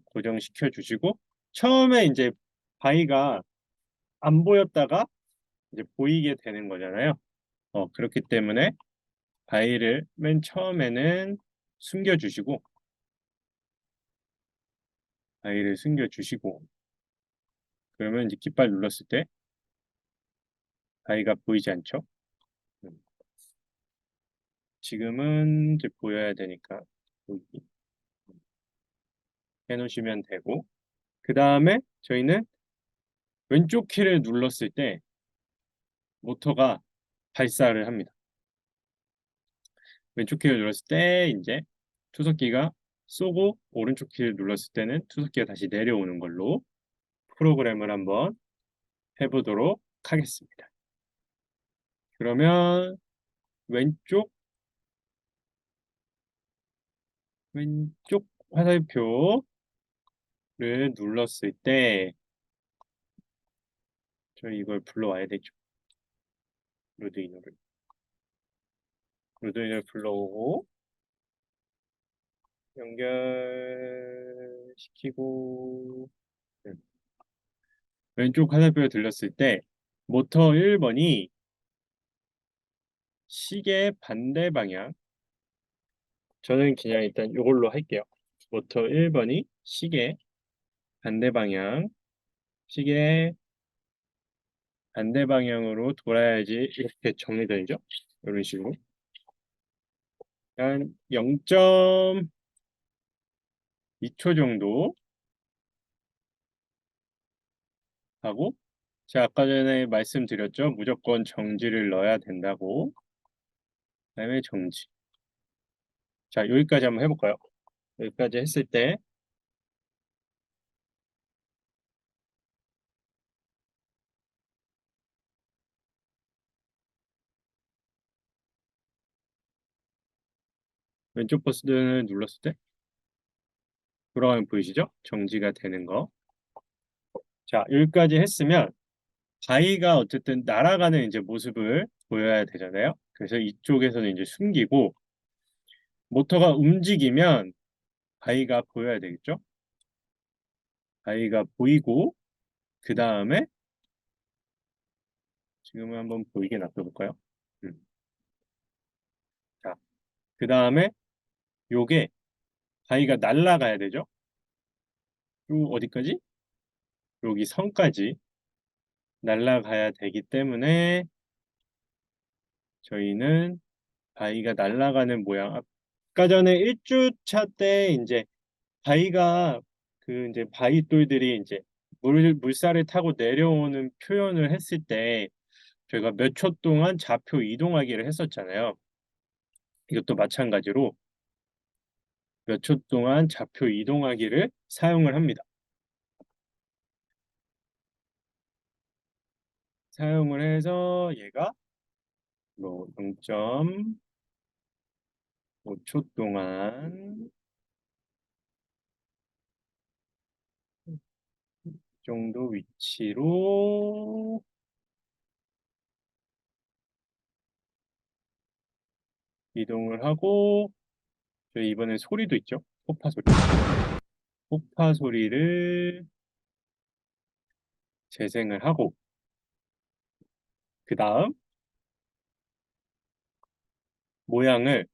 [SPEAKER 1] 고정시켜 주시고 처음에 이제 바위가 안 보였다가 이제 보이게 되는 거잖아요. 그렇기 때문에 바위를 맨 처음에는 숨겨주시고 바위를 숨겨주시고 그러면 이제 깃발 눌렀을 때 바위가 보이지 않죠? 음, 지금은 이제 보여야 되니까 보이기 해놓으시면 되고 그 다음에 저희는 왼쪽 키를 눌렀을 때 모터가 발사를 합니다. 왼쪽 키를 눌렀을 때 이제 투석기가 쏘고 오른쪽 키를 눌렀을 때는 투석기가 다시 내려오는 걸로 프로그램을 한번 해보도록 하겠습니다. 그러면 왼쪽 왼쪽 화살표를 눌렀을 때 저희 이걸 불러와야 되죠. 루드이노를 불러오고 연결시키고 왼쪽 화살표를 들렸을 때 모터 1번이 시계 반대 방향 저는 그냥 일단 이걸로 할게요. 모터 1번이 시계 반대 방향 시계 반대 방향으로 돌아야지 이렇게 정리되죠. 이런 식으로 한 0.2초 정도 하고 제가 아까 전에 말씀드렸죠. 무조건 정지를 넣어야 된다고. 그다음에 정지. 자, 여기까지 한번 해볼까요? 여기까지 했을 때 왼쪽 버튼을 눌렀을 때 돌아가면 보이시죠? 정지가 되는 거. 자, 여기까지 했으면 바위가 어쨌든 날아가는 이제 모습을 보여야 되잖아요. 그래서 이쪽에서는 이제 숨기고 모터가 움직이면 바위가 보여야 되겠죠? 바위가 보이고 그 다음에 지금은 한번 보이게 놔둬볼까요? 음. 자, 그 다음에 요게 바위가 날아가야 되죠? 요 어디까지? 여기 선까지 날아가야 되기 때문에 저희는 바위가 날아가는 모양. 아까 전에 1주차 때 이제 바위가 그 이제 바위돌들이 이제 물살을 타고 내려오는 표현을 했을 때 저희가 몇 초 동안 좌표 이동하기를 했었잖아요. 이것도 마찬가지로 몇 초 동안 좌표 이동하기를 사용을 합니다. 사용을 해서 얘가 뭐 0.5초 동안 이 정도 위치로 이동을 하고 저희 이번엔 소리도 있죠. 호파 소리. 호파 소리를 재생을 하고 그 다음 모양을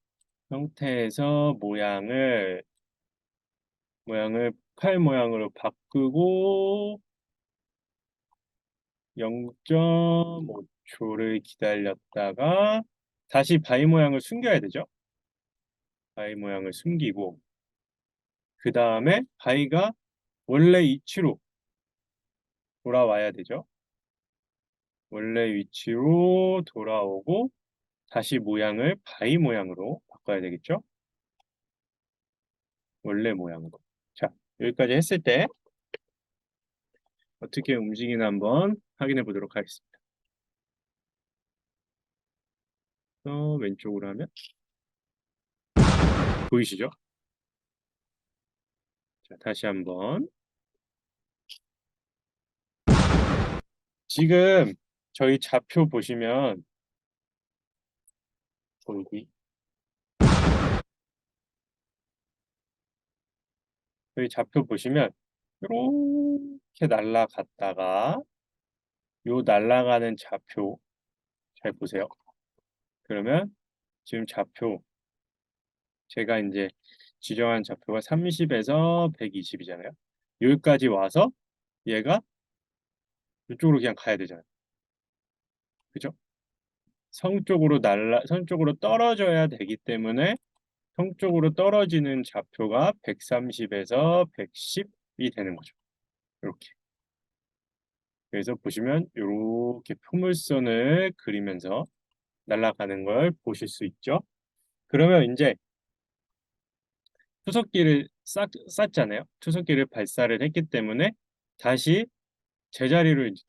[SPEAKER 1] 형태에서 모양을 팔 모양으로 바꾸고 0.5초를 기다렸다가 다시 바위 모양을 숨겨야 되죠. 바위 모양을 숨기고 그 다음에 바위가 원래 위치로 돌아와야 되죠. 원래 위치로 돌아오고 다시 모양을 바위 모양으로 바꿔야 되겠죠. 원래 모양으로. 자, 여기까지 했을 때 어떻게 움직이나 한번 확인해 보도록 하겠습니다. 왼쪽으로 하면 보이시죠? 자, 다시 한번. 지금 저희 좌표 보시면 보이기. 저희 좌표 보시면 이렇게 날아갔다가 요 날아가는 좌표 잘 보세요. 그러면 지금 좌표 제가 이제 지정한 좌표가 30에서 120이잖아요. 여기까지 와서 얘가 이쪽으로 그냥 가야 되잖아요. 그죠? 성 쪽으로 떨어져야 되기 때문에 성 쪽으로 떨어지는 좌표가 130에서 110이 되는 거죠. 이렇게. 그래서 보시면 이렇게 포물선을 그리면서 날아가는 걸 보실 수 있죠. 그러면 이제 투석기를 쌌잖아요. 투석기를 발사를 했기 때문에 다시 제자리로 이제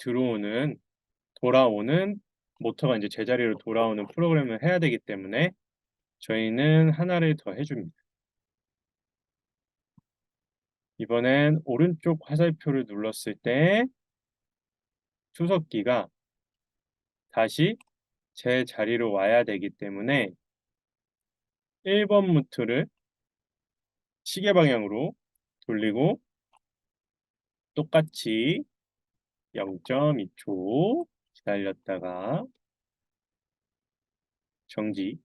[SPEAKER 1] 돌아오는 모터가 이제 제자리로 돌아오는 프로그램을 해야 되기 때문에 저희는 하나를 더 해줍니다. 이번엔 오른쪽 화살표를 눌렀을 때 투석기가 다시 제 자리로 와야 되기 때문에 1번 무트를 시계 방향으로 돌리고 똑같이 0.2초 기다렸다가 정지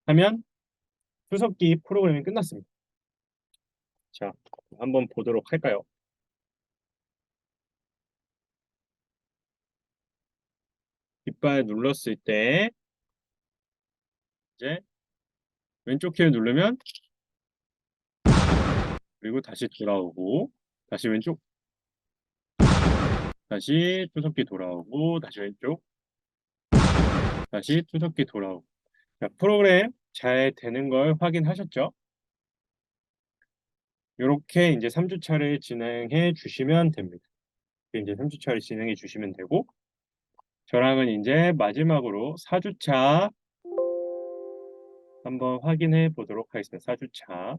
[SPEAKER 1] 하면 투석기 프로그램이 끝났습니다. 자, 한번 보도록 할까요? 깃발 눌렀을 때 이제 왼쪽 키를 누르면 그리고 다시 돌아오고 다시 왼쪽 다시 투석기 돌아오고 다시 왼쪽 다시 투석기 돌아오고 자, 프로그램 잘 되는 걸 확인하셨죠? 이렇게 이제 3주차를 진행해 주시면 됩니다. 이제 3주차를 진행해 주시면 되고 저랑은 이제 마지막으로 4주차 한번 확인해 보도록 하겠습니다. 4주차.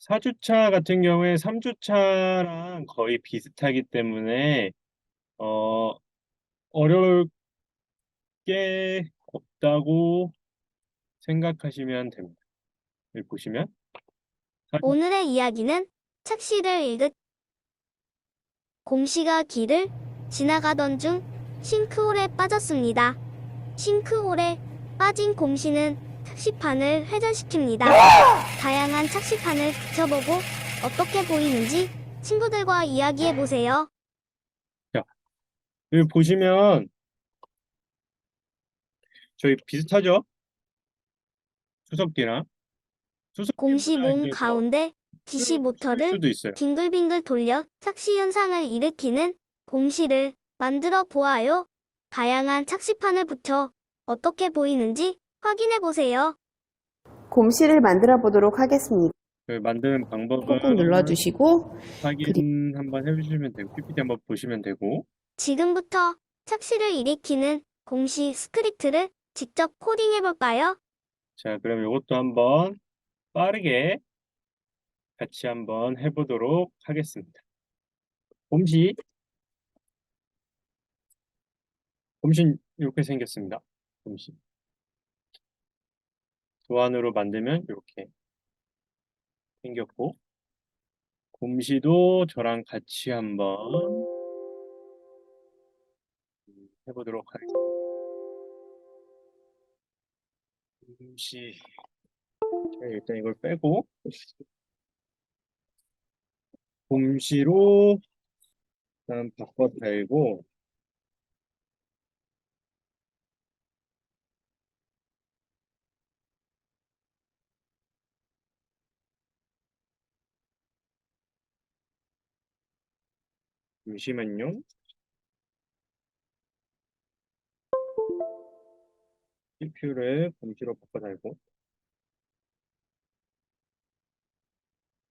[SPEAKER 1] 4주차 같은 경우에 3주차랑 거의 비슷하기 때문에 어, 어려울 게 없다고 생각하시면 됩니다. 여기 보시면 사주-
[SPEAKER 2] 오늘의 이야기는 착시를 읽듯 곰씨가 길을 지나가던 중 싱크홀에 빠졌습니다. 싱크홀에 빠진 곰씨는 착시판을 회전시킵니다. 다양한 착시판을 비춰보고 어떻게 보이는지 친구들과 이야기해보세요.
[SPEAKER 1] 자, 여기 보시면 저희 비슷하죠? 수석기랑
[SPEAKER 2] 곰씨
[SPEAKER 1] 수석기보다
[SPEAKER 2] 몸
[SPEAKER 1] 이제 더
[SPEAKER 2] 가운데 DC
[SPEAKER 1] 쓸
[SPEAKER 2] 모터를
[SPEAKER 1] 수도 있어요.
[SPEAKER 2] 빙글빙글 돌려 착시 현상을 일으키는 곰씨를 만들어 보아요. 다양한 착시판을 붙여 어떻게 보이는지 확인해 보세요.
[SPEAKER 3] 곰씨를 만들어 보도록 하겠습니다.
[SPEAKER 1] 그 만드는 방법은
[SPEAKER 3] 꾹꾹 눌러주시고
[SPEAKER 1] 확인 한번 해주시면 되고 PPT 한번 보시면 되고
[SPEAKER 2] 지금부터 착시를 일으키는 곰씨 스크립트를 직접 코딩해 볼까요?
[SPEAKER 1] 자, 그럼 이것도 한번 빠르게 같이 한번 해보도록 하겠습니다. 곰시 이렇게 생겼습니다. 곰시 도안으로 만들면 이렇게 생겼고 곰시도 저랑 같이 한번 해보도록 하겠습니다. 곰시 자, 일단 이걸 빼고 곰시로 일단 바꿔 달고 잠시만요. CPU를 곰시로 바꿔 달고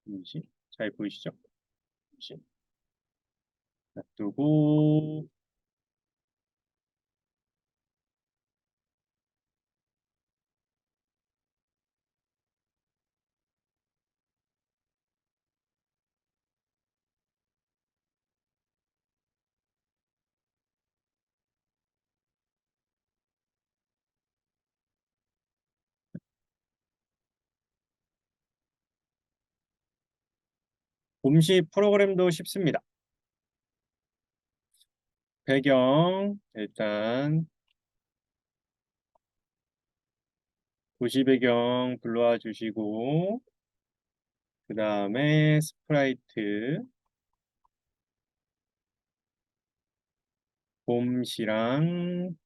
[SPEAKER 1] 곰시 잘 보이시죠? 곰시 놔두고 곰시 프로그램도 쉽습니다. 배경 일단 도시 배경 불러와 주시고 그 다음에 스프라이트 곰시랑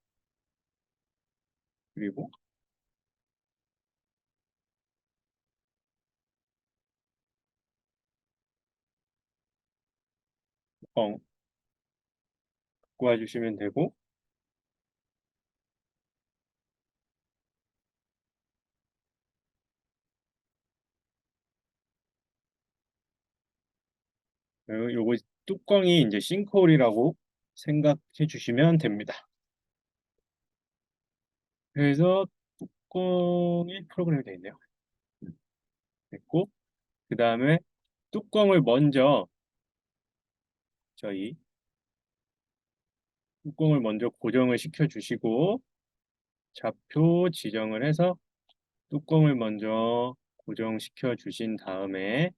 [SPEAKER 1] 그리고 뚜껑 갖고 와주시면 되고 그리고 요거 뚜껑이 이제 싱크홀이라고 생각해 주시면 됩니다. 그래서 뚜껑이 프로그램이 되어 있네요. 됐고 그 다음에 뚜껑을 먼저 저희 뚜껑을 먼저 고정을 시켜 주시고 좌표 지정을 해서 뚜껑을 먼저 고정시켜 주신 다음에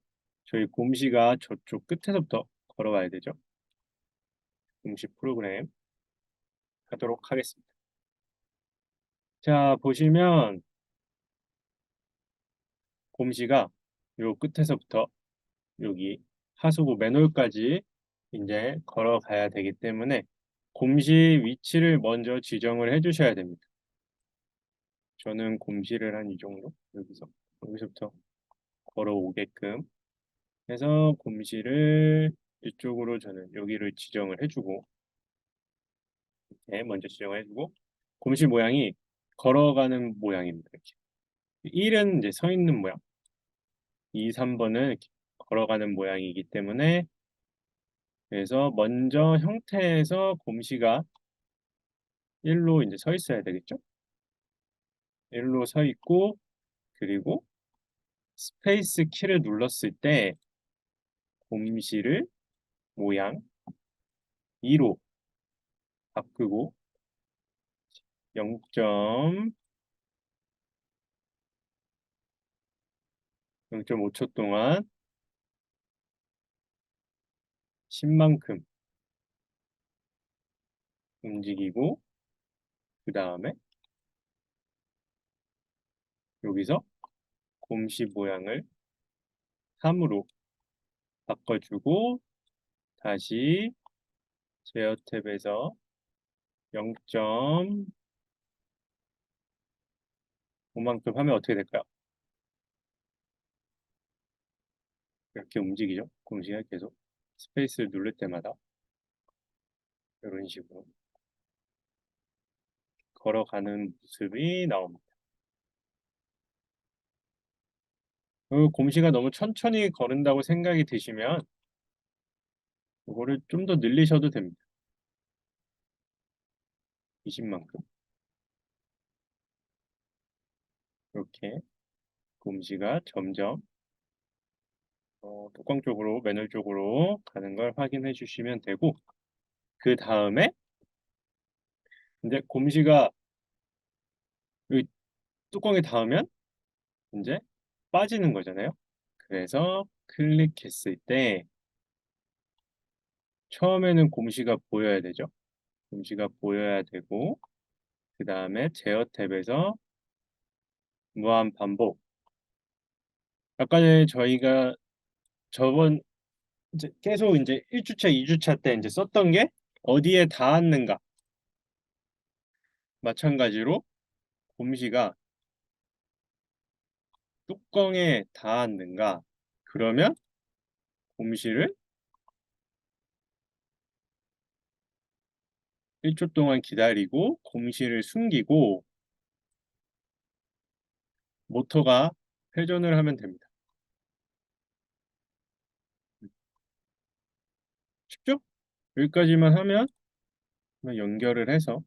[SPEAKER 1] 저희 곰시가 저쪽 끝에서부터 걸어가야 되죠. 곰시 프로그램 하도록 하겠습니다. 자, 보시면 곰시가 요 끝에서부터 여기 하수구 맨홀까지 이제 걸어가야 되기 때문에 곰시 위치를 먼저 지정을 해 주셔야 됩니다. 저는 곰시를 한 이 정도 여기서부터 걸어오게끔 해서 곰시를 이쪽으로 저는 여기를 지정을 해주고 먼저 지정을 해주고 곰시 모양이 걸어가는 모양입니다. 이렇게 1은 이제 서 있는 모양 2, 3번은 걸어가는 모양이기 때문에 그래서 먼저 형태에서 곰씨가 1로 이제 서 있어야 되겠죠? 1로 서 있고 그리고 스페이스 키를 눌렀을 때 곰씨를 모양 2로 바꾸고 0.5초 동안 10만큼 움직이고 그 다음에 여기서 곰씨 모양을 3으로 바꿔주고 다시 제어 탭에서 0.5만큼 하면 어떻게 될까요? 이렇게 움직이죠. 곰씨가 계속 스페이스를 누를 때마다 이런 식으로 걸어가는 모습이 나옵니다. 곰씨가 너무 천천히 걸은다고 생각이 드시면 이거를 좀 더 늘리셔도 됩니다. 20만큼 이렇게 곰씨가 점점 뚜껑 쪽으로 매눌 쪽으로 가는 걸 확인해 주시면 되고 그 다음에 이제 곰씨가 여기 뚜껑에 닿으면 이제 빠지는 거잖아요. 그래서 클릭했을 때 처음에는 곰씨가 보여야 되죠. 곰씨가 보여야 되고 그 다음에 제어 탭에서 무한 반복. 아까 전에 저희가 저번 이제 계속 이제 1주차, 2주차 때 이제 썼던 게 어디에 닿았는가. 마찬가지로 곰씨가 뚜껑에 닿았는가. 그러면 곰씨를 1초 동안 기다리고 곰씨를 숨기고 모터가 회전을 하면 됩니다. 쉽죠? 여기까지만 하면 연결을 해서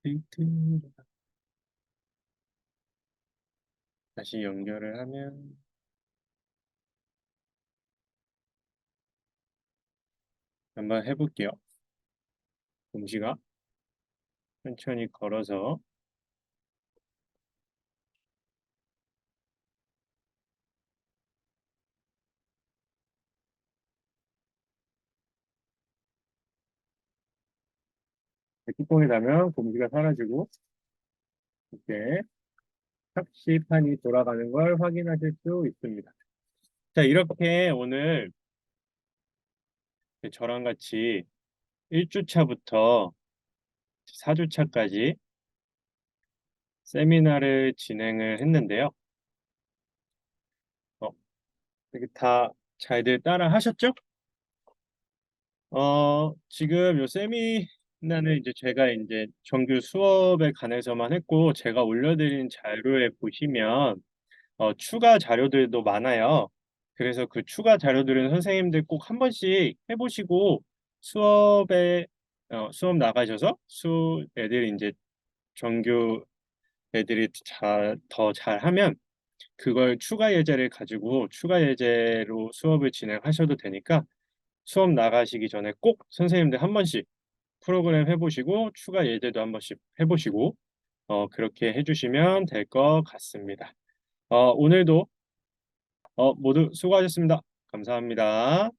[SPEAKER 1] 데이트 다시 연결을 하면 한번 해볼게요. 곰씨가 천천히 걸어서 뚜껑에 닿으면 곰씨가 사라지고 이렇게 착시판이 돌아가는 걸 확인하실 수 있습니다. 자, 이렇게 오늘 저랑 같이 1주차부터 4주차까지 세미나를 진행을 했는데요. 이렇게 다 잘들 따라 하셨죠? 지금 요 세미나는 이제 제가 이제 정규 수업에 관해서만 했고, 제가 올려드린 자료에 보시면, 추가 자료들도 많아요. 그래서 그 추가 자료들은 선생님들 꼭 한 번씩 해보시고, 수업 나가셔서 애들이 이제 정규 애들이 더 잘하면 그걸 추가 예제를 가지고 추가 예제로 수업을 진행하셔도 되니까 수업 나가시기 전에 꼭 선생님들 한 번씩 프로그램 해보시고 추가 예제도 한 번씩 해보시고 그렇게 해주시면 될 것 같습니다. 오늘도 모두 수고하셨습니다. 감사합니다.